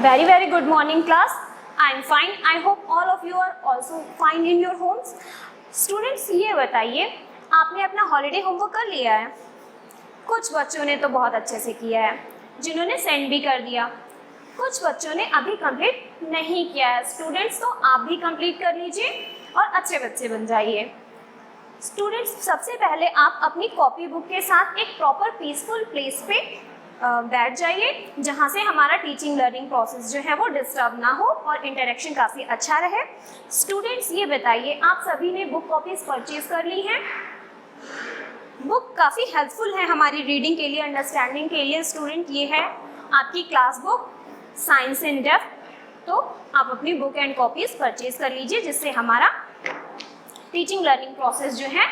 Very good morning class. I am fine. I hope all of you are also fine in your homes. Students, ये बताइए आपने अपना holiday homework कर लिया है? कुछ बच्चों ने तो बहुत अच्छे से किया है, जिन्होंने सेंड भी कर दिया। कुछ बच्चों ने अभी कंप्लीट नहीं किया है। स्टूडेंट्स, तो आप भी कंप्लीट कर लीजिए और अच्छे बच्चे बन जाइए। स्टूडेंट्स, सबसे पहले आप अपनी कॉपी बुक के साथ एक प्रॉपर पीसफुल प्लेस पे बैठ जाइए, जहाँ से हमारा टीचिंग लर्निंग प्रोसेस जो है वो डिस्टर्ब ना हो और इंटरेक्शन काफ़ी अच्छा रहे। स्टूडेंट्स, ये बताइए आप सभी ने बुक कॉपीज परचेज कर ली हैं? बुक काफ़ी हेल्पफुल है हमारी रीडिंग के लिए, अंडरस्टैंडिंग के लिए। स्टूडेंट, ये है आपकी class book science in depth. तो आप अपनी बुक एंड कॉपीज परचेज कर लीजिए, जिससे हमारा टीचिंग लर्निंग प्रोसेस जो है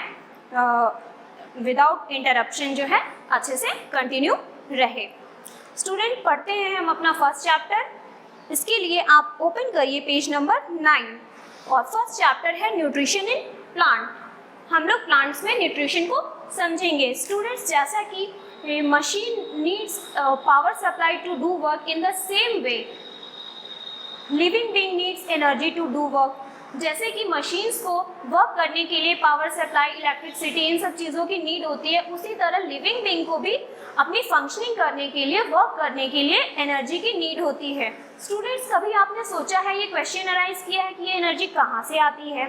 विदाउट इंटरप्शन जो है अच्छे से कंटिन्यू रहे। स्टूडेंट, पढ़ते हैं हम अपना फर्स्ट चैप्टर। इसके लिए आप ओपन करिए पेज नंबर 9 और फर्स्ट चैप्टर है न्यूट्रिशन इन प्लांट। हम लोग प्लांट्स में न्यूट्रिशन को समझेंगे। स्टूडेंट्स, जैसा कि machine needs power supply to do work, in the same way living being needs energy to do work. जैसे कि मशीन्स को वर्क करने के लिए पावर सप्लाई, इलेक्ट्रिसिटी, इन सब चीज़ों की नीड होती है, उसी तरह लिविंग बीइंग को भी अपनी फंक्शनिंग करने के लिए, वर्क करने के लिए एनर्जी की नीड होती है। स्टूडेंट्स, कभी आपने सोचा है, ये क्वेश्चन अराइज किया है कि ये एनर्जी कहाँ से आती है?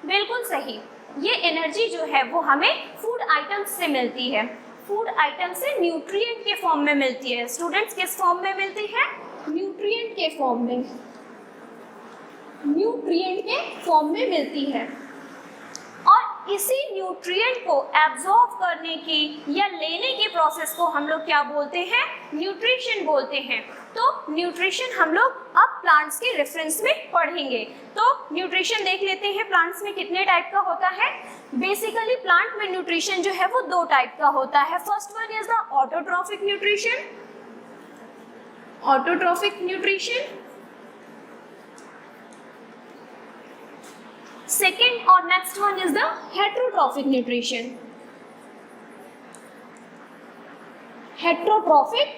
बिल्कुल सही, ये एनर्जी जो है वो हमें फूड आइटम्स से मिलती है। फूड आइटम से न्यूट्रिएंट के फॉर्म में मिलती है। स्टूडेंट्स, किस फॉर्म में मिलती है? न्यूट्रिएंट के फॉर्म में, न्यूट्रिएंट के फॉर्म में मिलती है। और इसी न्यूट्रिएंट को एब्जॉर्ब करने की या लेने की प्रोसेस को हम लोग क्या बोलते हैं? न्यूट्रिशन बोलते हैं। तो न्यूट्रिशन हम लोग अब प्लांट्स के रेफरेंस में पढ़ेंगे। तो न्यूट्रिशन देख लेते हैं प्लांट्स में कितने टाइप का होता है। बेसिकली प्लांट में न्यूट्रिशन जो है वो 2 टाइप का होता है। First one is the autotrophic nutrition, autotrophic nutrition. Second or next one is the heterotrophic nutrition. Heterotrophic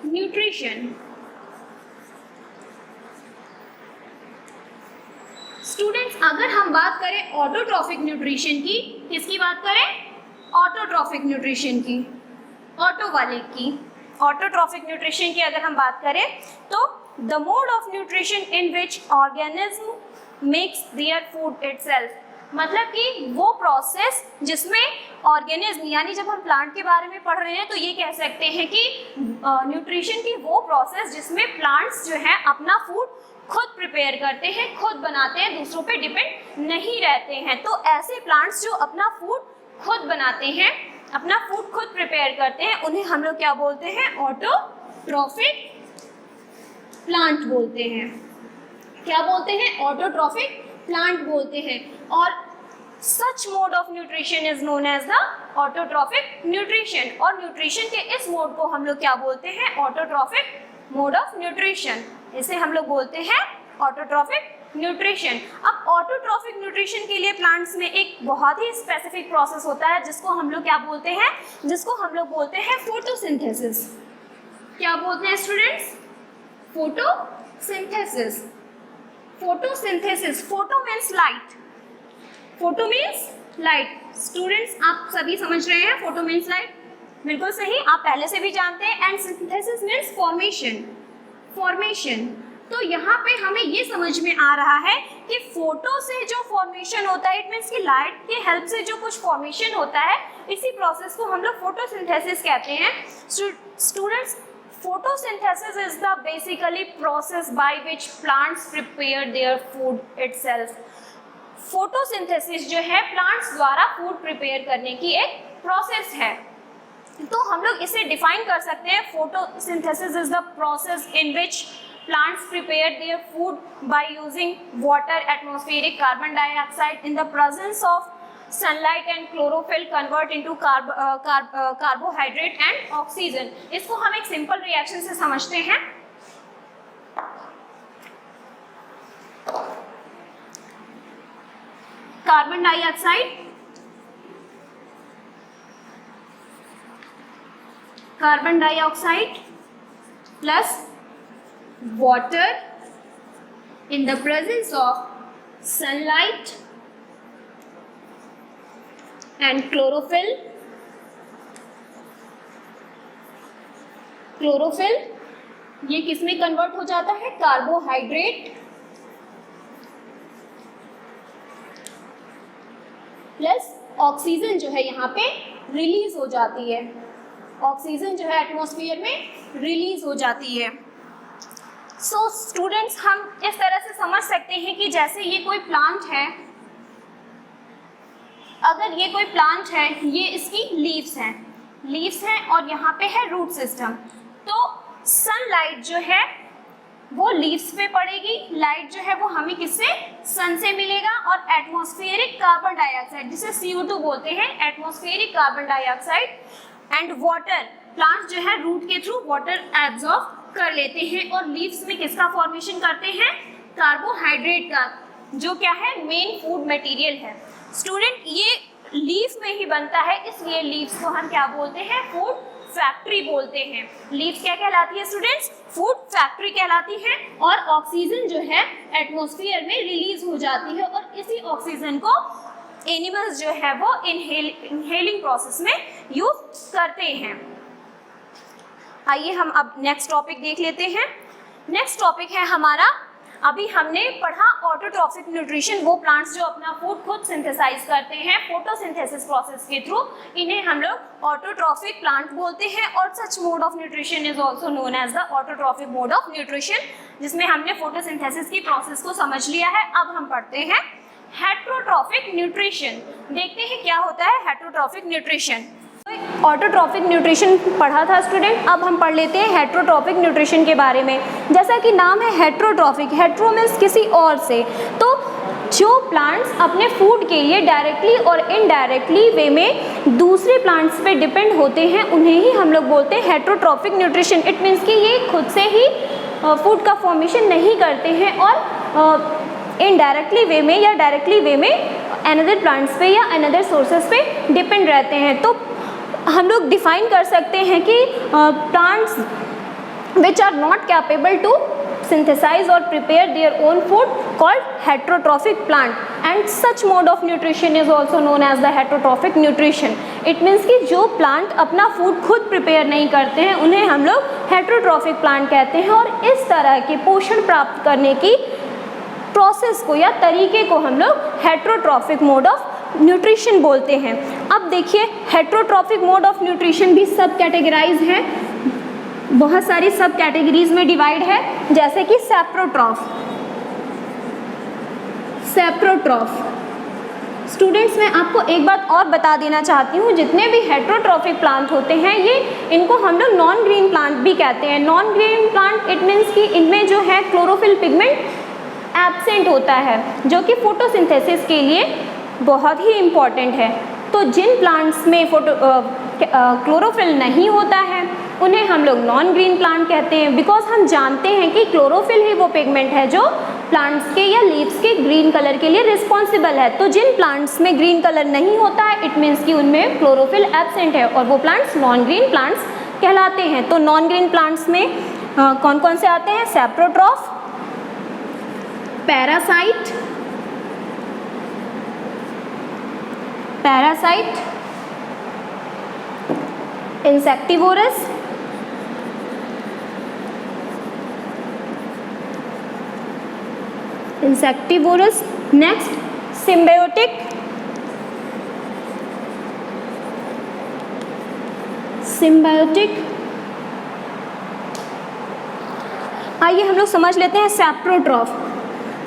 nutrition. Students, अगर हम बात करें ऑटोट्रॉफिक न्यूट्रिशन की, किसकी बात करें? ऑटोट्रॉफिक न्यूट्रिशन की, ऑटो वाले की। ऑटोट्रॉफिक न्यूट्रिशन की अगर हम बात करें तो the mode of nutrition in which organism makes their food itself. मतलब कि वो प्रोसेस जिसमें ऑर्गेनिज्म, यानी जब हम प्लांट के बारे में पढ़ रहे हैं तो ये कह सकते हैं कि न्यूट्रिशन की वो प्रोसेस जिसमें प्लांट्स जो है अपना फूड खुद प्रिपेयर करते हैं, खुद बनाते हैं, दूसरों पे डिपेंड नहीं रहते हैं। तो ऐसे प्लांट्स जो अपना फूड खुद बनाते हैं, अपना फूड खुद प्रिपेयर करते हैं, उन्हें हम लोग क्या बोलते हैं? ऑटोट्रॉफिक प्लांट बोलते हैं। क्या बोलते हैं? ऑटोट्रॉफिक प्लांट बोलते हैं। और such mode of nutrition is known as the autotrophic nutrition. और न्यूट्रिशन के इस मोड को हम लोग क्या बोलते हैं? Autotrophic mode of nutrition. इसे हम लोग बोलते हैं ऑटोट्रॉफिक न्यूट्रिशन। अब ऑटोट्रॉफिक न्यूट्रिशन के लिए प्लांट्स में एक बहुत ही स्पेसिफिक प्रोसेस होता है, जिसको हम लोग क्या बोलते हैं? जिसको हम लोग बोलते हैं फोटोसिंथेसिस। क्या बोलते हैं students? Photosynthesis. Photosynthesis, photo means light, photo means light. Students, आप सभी समझ रहे हैं फोटो मीन्स लाइट? बिल्कुल सही, आप पहले से भी जानते हैं। And synthesis means formation, formation. तो यहाँ पे हमें ये समझ में आ रहा है कि फोटो से जो फॉर्मेशन होता है, इट मीन्स कि लाइट की हेल्प से जो कुछ फॉर्मेशन होता है, इसी प्रोसेस को हम लोग फोटोसिंथेसिस कहते हैं। Students, photosynthesis is the basically process by which plants prepare their food itself. photosynthesis जो है प्लांट्स द्वारा फूड प्रिपेयर करने की एक प्रोसेस है। तो हम लोग इसे डिफाइन कर सकते हैं, photosynthesis is the process in which plants prepare their food by using water, atmospheric carbon dioxide in the presence of sunlight and chlorophyll convert into carbohydrate and oxygen। इसको हम एक सिंपल रिएक्शन से समझते हैं। Carbon dioxide, carbon dioxide plus water in the presence of sunlight and chlorophyll. Chlorophyll ये किस में convert हो जाता है? कार्बोहाइड्रेट प्लस ऑक्सीजन जो है यहाँ पे रिलीज हो जाती है। ऑक्सीजन जो है एटमॉस्फेयर में रिलीज हो जाती है। सो स्टूडेंट्स, हम इस तरह से समझ सकते हैं कि जैसे ये कोई प्लांट है, अगर ये कोई प्लांट है, ये इसकी लीव्स हैं और यहाँ पे है रूट सिस्टम। तो सनलाइट जो है वो लीव्स पे पड़ेगी, लाइट जो है वो हमें किससे? सन से मिलेगा, और एटमॉस्फेरिक कार्बन डाइऑक्साइड जिसे CO2 बोलते हैं, atmospheric carbon dioxide and water, plant जो है रूट के थ्रू वाटर एब्जॉर्ब कर लेते हैं और लीव्स में किसका फॉर्मेशन करते हैं? कार्बोहाइड्रेट का, जो क्या है? मेन फूड मटेरियल है। स्टूडेंट, ये लीव्स में ही बनता है, इसलिए लीव्स को हम क्या बोलते हैं? फूड फैक्ट्री बोलते हैं। लीव्स क्या कहलाती है स्टूडेंट्स? फूड फैक्ट्री कहलाती है। और ऑक्सीजन जो है एटमॉस्फेयर में रिलीज हो जाती है और इसी ऑक्सीजन को एनिमल्स जो है वो इनहेलिंग प्रोसेस में यूज करते हैं। आइए हम अब नेक्स्ट टॉपिक देख लेते हैं। नेक्स्ट टॉपिक है हमारा, अभी हमने पढ़ा ऑटोट्रॉफिक न्यूट्रिशन, वो प्लांट्स जो अपना फूड खुद सिंथेसाइज करते हैं फोटोसिंथेसिस प्रोसेस के थ्रू, इन्हें हम लोग ऑटोट्रॉफिक प्लांट बोलते हैं। और such mode of nutrition is also known as the autotrophic mode of nutrition, जिसमें हमने फोटोसिंथेसिस की प्रोसेस को समझ लिया है। अब हम पढ़ते हैं हेट्रोट्रॉफिक न्यूट्रिशन। देखते हैं क्या होता है हेट्रोट्रॉफिक न्यूट्रिशन। ऑटोट्रॉफिक न्यूट्रिशन पढ़ा था स्टूडेंट, अब हम पढ़ लेते हैं हेट्रोट्रॉफिक न्यूट्रिशन के बारे में। जैसा कि नाम है हेट्रोट्रॉफिक, हेट्रो मीन्स किसी और से, तो जो प्लांट्स अपने फूड के लिए डायरेक्टली और इनडायरेक्टली वे में दूसरे प्लांट्स पे डिपेंड होते हैं, उन्हें ही हम लोग बोलते हैं हेट्रोट्रॉफिक न्यूट्रिशन। इट मीन्स कि ये खुद से ही फूड का फॉर्मेशन नहीं करते हैं और इनडायरेक्टली वे में या डायरेक्टली वे में अनदर प्लांट्स पे या अनदर सोर्सेज पे डिपेंड रहते हैं। तो हम लोग डिफाइन कर सकते हैं कि plants which are not capable to synthesize or prepare their own food called heterotrophic plant and such mode of nutrition is also known as the heterotrophic nutrition. It means कि जो प्लांट अपना food खुद prepare नहीं करते हैं उन्हें हम लोग हेट्रोट्रॉफिक प्लांट कहते हैं और इस तरह के पोषण प्राप्त करने की प्रोसेस को या तरीके को हम लोग हेट्रोट्रॉफिक मोड ऑफ न्यूट्रिशन बोलते हैं। अब देखिए हेट्रोट्रॉफिक मोड ऑफ न्यूट्रिशन भी सब कैटेगराइज है, बहुत सारी सब कैटेगरीज में डिवाइड है, जैसे कि सेप्रोट्रॉफ। स्टूडेंट्स, मैं आपको एक बात और बता देना चाहती हूँ, जितने भी हेट्रोट्रॉफिक प्लांट होते हैं ये इनको हम लोग नॉन ग्रीन प्लांट भी कहते हैं। Non green plant it means कि इनमें जो है क्लोरोफिल पिगमेंट एब्सेंट होता है, जो कि फोटोसिंथेसिस के लिए बहुत ही इम्पॉर्टेंट है। तो जिन प्लांट्स में क्लोरोफिल नहीं होता है उन्हें हम लोग नॉन ग्रीन प्लांट कहते हैं, बिकॉज हम जानते हैं कि क्लोरोफिल ही वो पिगमेंट है जो प्लांट्स के या लीव्स के ग्रीन कलर के लिए रिस्पॉन्सिबल है। तो जिन प्लांट्स में ग्रीन कलर नहीं होता है इट मीन्स कि उनमें क्लोरोफिल एब्सेंट है और वो प्लांट्स नॉन ग्रीन प्लांट्स कहलाते हैं। तो नॉन ग्रीन प्लांट्स में कौन कौन से आते हैं? Saprotroph, parasite, insectivorous, next symbiotic, आइए हम लोग समझ लेते हैं सेप्रोट्रॉफ।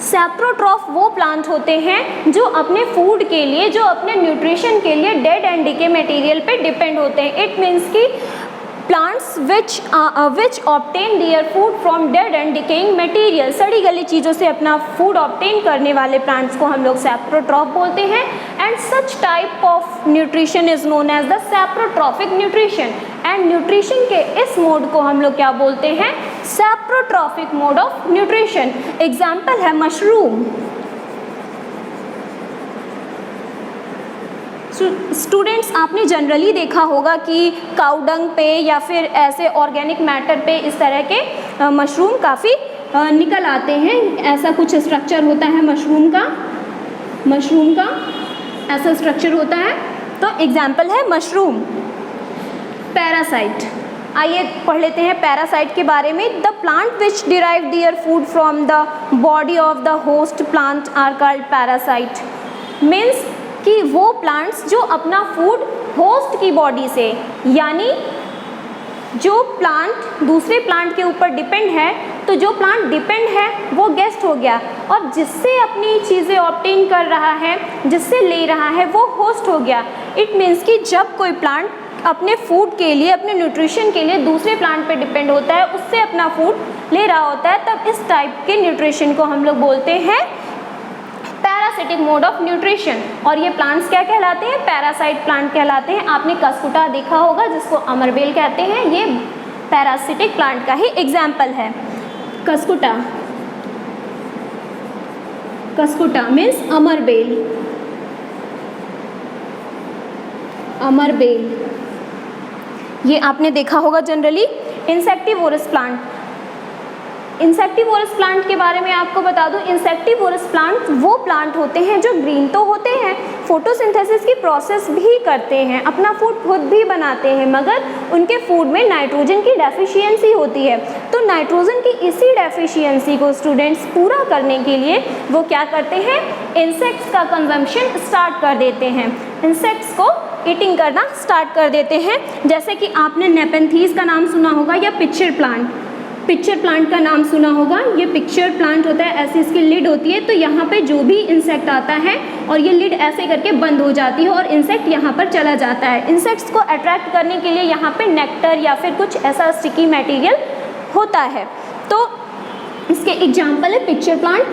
सेप्रोट्रॉफ वो प्लांट होते हैं जो अपने फूड के लिए, जो अपने न्यूट्रिशन के लिए डेड एंड डिके मटेरियल पे डिपेंड होते हैं। इट मीन्स कि plants which obtain there food from dead and decaying material, सड़ी गली चीज़ों से अपना फूड ऑब्टेन करने वाले प्लांट्स को हम लोग सेप्रोट्रॉफ बोलते हैं। And such type of nutrition is known as the saprotrophic nutrition. And nutrition के इस मोड को हम लोग क्या बोलते हैं? Saprotrophic mode of nutrition. Example है मशरूम। स्टूडेंट्स, आपने जनरली देखा होगा कि काउडंग पे या फिर ऐसे ऑर्गेनिक मैटर पे इस तरह के मशरूम काफ़ी निकल आते हैं, ऐसा कुछ स्ट्रक्चर होता है मशरूम का ऐसा स्ट्रक्चर होता है। तो एग्जाम्पल है मशरूम। पैरासाइट, आइए पढ़ लेते हैं पैरासाइट के बारे में। The plant which derive their food from the body of the host plant are called parasite. Means कि वो प्लांट्स जो अपना फूड होस्ट की बॉडी से, यानी जो प्लांट दूसरे प्लांट के ऊपर डिपेंड है, तो जो प्लांट डिपेंड है वो गेस्ट हो गया, और जिससे अपनी चीज़ें ऑब्टेन कर रहा है, जिससे ले रहा है, वो होस्ट हो गया। इट मीन्स कि जब कोई प्लांट अपने फूड के लिए, अपने न्यूट्रिशन के लिए दूसरे प्लांट पे डिपेंड होता है, उससे अपना फूड ले रहा होता है, तब इस टाइप के न्यूट्रिशन को हम लोग बोलते हैं पैरासिटिक मोड ऑफ न्यूट्रिशन। और ये प्लांट्स क्या कहलाते हैं? पैरासाइट प्लांट कहलाते हैं। आपने कस्कुटा देखा होगा जिसको अमरबेल कहते हैं, ये पैरासिटिक प्लांट का ही एग्जाम्पल है। कस्कुटा मीन्स अमरबेल, ये आपने देखा होगा जनरली। इंसेक्टिवोरस प्लांट के बारे में आपको बता दूं, इंसेक्टिवोरस प्लांट वो प्लांट होते हैं जो ग्रीन तो होते हैं, फोटोसिंथेसिस की प्रोसेस भी करते हैं, अपना फूड खुद भी बनाते हैं, मगर उनके फूड में नाइट्रोजन की डेफिशिएंसी होती है। तो नाइट्रोजन की इसी डेफिशिएंसी को स्टूडेंट्स पूरा करने के लिए वो क्या करते हैं? इंसेक्ट्स का कंजम्पशन स्टार्ट कर देते हैं, इंसेक्ट्स को ईटिंग करना स्टार्ट कर देते हैं। जैसे कि आपने नेपेंथीज का नाम सुना होगा, या पिक्चर प्लांट का नाम सुना होगा। ये पिक्चर प्लांट होता है, ऐसी इसकी लिड होती है, तो यहाँ पे जो भी इंसेक्ट आता है और ये लिड ऐसे करके बंद हो जाती है और इंसेक्ट यहाँ पर चला जाता है। इंसेक्ट्स को अट्रैक्ट करने के लिए यहाँ पे नेक्टर या फिर कुछ ऐसा स्टिकी मटेरियल होता है। तो इसके एग्जाम्पल है pitcher plant,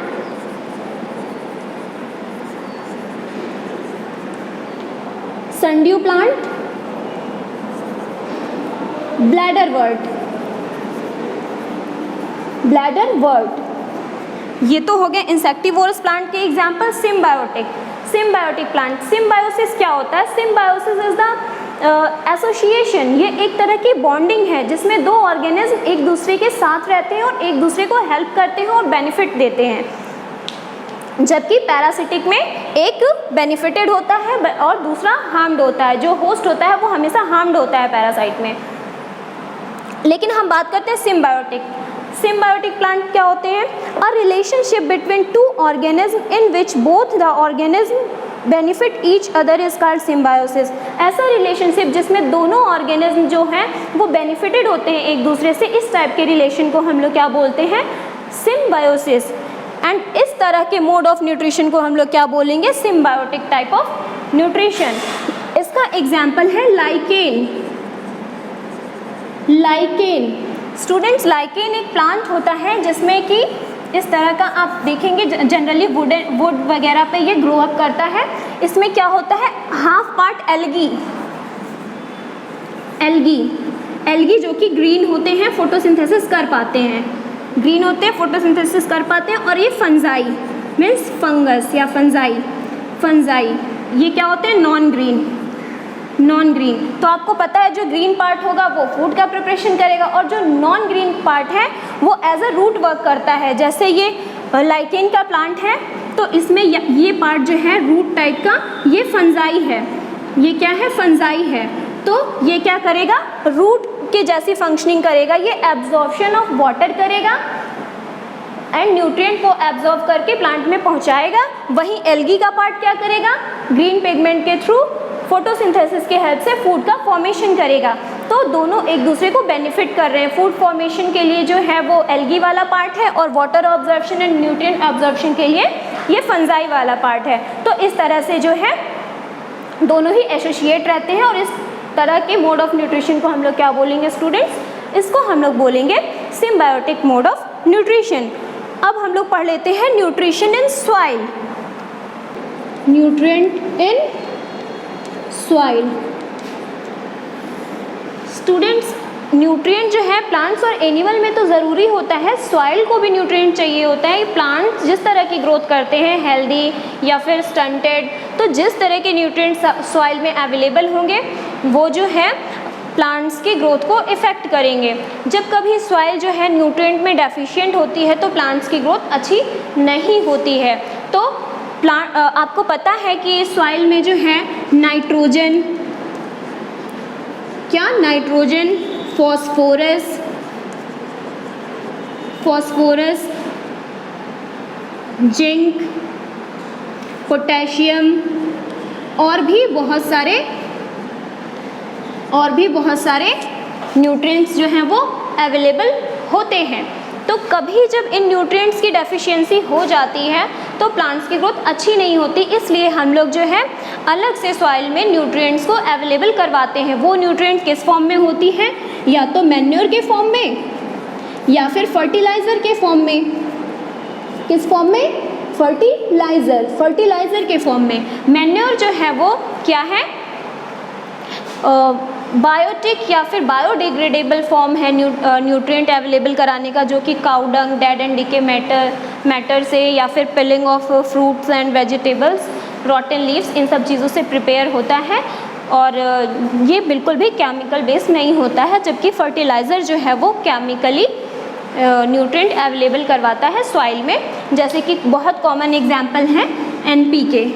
sundew plant, bladder wort, ये तो हो गए इंसेक्टिवोरस प्लांट के एग्जाम्पल। सिम्बायोटिक प्लांट, सिम्बायोसिस क्या होता है? सिम्बायोसिस इज द एसोसिएशन, ये एक तरह की बॉन्डिंग है जिसमें दो ऑर्गेनिज्म एक दूसरे के साथ रहते हैं और एक दूसरे को हेल्प करते हैं और बेनिफिट देते हैं। जबकि पैरासिटिक में एक बेनिफिटेड होता है और दूसरा हार्म्ड होता है, जो होस्ट होता है वो हमेशा हार्म्ड होता है पैरासाइट में। लेकिन हम बात करते हैं सिम्बायोटिक प्लांट क्या होते हैं? A relationship between two organism in which both the organism benefit each other is called symbiosis. ऐसा रिलेशनशिप जिसमें दोनों ऑर्गेनिज्म जो हैं वो बेनिफिटेड होते हैं एक दूसरे से, इस टाइप के रिलेशन को हम लोग क्या बोलते हैं? सिम्बायोसिस। एंड इस तरह के मोड ऑफ न्यूट्रिशन को हम लोग क्या बोलेंगे? Symbiotic type of nutrition. इसका एग्जाम्पल है लाइकेन। स्टूडेंट्स, लाइकेन एक प्लांट होता है जिसमें कि इस तरह का आप देखेंगे जनरली वुड वगैरह पे ये ग्रो अप करता है। इसमें क्या होता है? हाफ पार्ट एल्गी जो कि ग्रीन होते हैं, फोटोसिंथेसिस कर पाते हैं, और ये फंजाई मीन्स फंगस या फंजाई ये क्या होते हैं? Non green. तो आपको पता है जो ग्रीन पार्ट होगा वो फूड का प्रिपरेशन करेगा, और जो नॉन ग्रीन पार्ट है वो एज अ रूट वर्क करता है। जैसे ये लाइकेन का प्लांट है तो इसमें ये पार्ट जो है रूट टाइप का, ये फंजाई है, ये क्या है? फंजाई है। तो ये क्या करेगा? रूट के जैसी फंक्शनिंग करेगा, ये एब्जॉर्प्शन ऑफ वाटर करेगा एंड न्यूट्रिएंट को एब्जॉर्ब करके प्लांट में पहुंचाएगा। वहीं एल्गी का पार्ट क्या करेगा? ग्रीन पिगमेंट के थ्रू फोटोसिंथेसिस के हेल्प से फूड का फॉर्मेशन करेगा। तो दोनों एक दूसरे को बेनिफिट कर रहे हैं। फूड फॉर्मेशन के लिए जो है वो एल्गी वाला पार्ट है, और water absorption and nutrient absorption के लिए ये फंजाई वाला पार्ट है। तो इस तरह से जो है दोनों ही एसोसिएट रहते हैं, और इस तरह के मोड ऑफ न्यूट्रिशन को हम लोग क्या बोलेंगे स्टूडेंट्स? इसको हम लोग बोलेंगे सिम्बायोटिक मोड ऑफ न्यूट्रिशन। अब हम लोग पढ़ लेते हैं nutrition in soil. Nutrient in soil. Students, nutrient जो है प्लांट्स और एनिमल में तो ज़रूरी होता है, सॉइल को भी न्यूट्रिएंट चाहिए होता है। प्लांट्स जिस तरह की ग्रोथ करते हैं, हेल्दी या फिर स्टंटेड, तो जिस तरह के न्यूट्रिएंट्स सॉइल में अवेलेबल होंगे वो जो है प्लांट्स की ग्रोथ को इफ़ेक्ट करेंगे। जब कभी सॉइल जो है न्यूट्रिएंट में डेफिशिएंट होती है तो प्लांट्स की ग्रोथ अच्छी नहीं होती है। तो आपको पता है कि सॉइल में जो है नाइट्रोजन, क्या नाइट्रोजन, फॉस्फोरस, जिंक, पोटेशियम और भी बहुत सारे न्यूट्रिएंट्स जो हैं वो अवेलेबल होते हैं। तो कभी जब इन न्यूट्रिएंट्स की डेफिशिएंसी हो जाती है तो प्लांट्स की ग्रोथ अच्छी नहीं होती, इसलिए हम लोग जो है अलग से सॉइल में न्यूट्रिएंट्स को अवेलेबल करवाते हैं। वो न्यूट्रिएंट किस फॉर्म में होती है, या तो मैन्योर के फॉर्म में या फिर फर्टिलाइज़र के फॉर्म में। किस फॉर्म में? फर्टिलाइज़र के फॉर्म में। मैन्योर जो है वो क्या है, बायोटिक या फिर बायोडिग्रेडेबल फॉर्म है न्यूट्रिएंट अवेलेबल कराने का, जो कि cow dung, dead and decay matter से या फिर piling of fruits and vegetables, rotten leaves, इन सब चीज़ों से प्रिपेयर होता है। और ये बिल्कुल भी केमिकल बेस्ड नहीं होता है, जबकि फर्टिलाइज़र जो है वो केमिकली न्यूट्रिएंट अवेलेबल करवाता है सॉइल में। जैसे कि बहुत कॉमन एग्जाम्पल है NPK,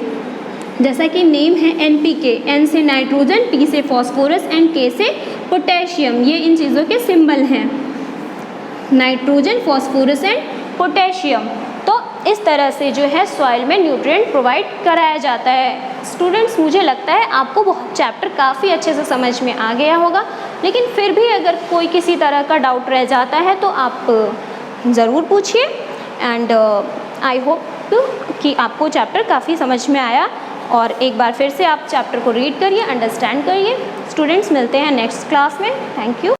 जैसा कि नेम है NPK, N से नाइट्रोजन, P से फॉस्फोरस एंड K से पोटेशियम। ये इन चीज़ों के सिंबल हैं, नाइट्रोजन, फॉस्फोरस एंड पोटेशियम। तो इस तरह से जो है सॉइल में न्यूट्रिएंट प्रोवाइड कराया जाता है। स्टूडेंट्स, मुझे लगता है आपको बहुत चैप्टर काफ़ी अच्छे से समझ में आ गया होगा, लेकिन फिर भी अगर कोई किसी तरह का डाउट रह जाता है तो आप ज़रूर पूछिए। एंड आई होप कि आपको चैप्टर काफ़ी समझ में आया, और एक बार फिर से आप चैप्टर को रीड करिए, अंडरस्टैंड करिए। स्टूडेंट्स, मिलते हैं नेक्स्ट क्लास में। Thank you.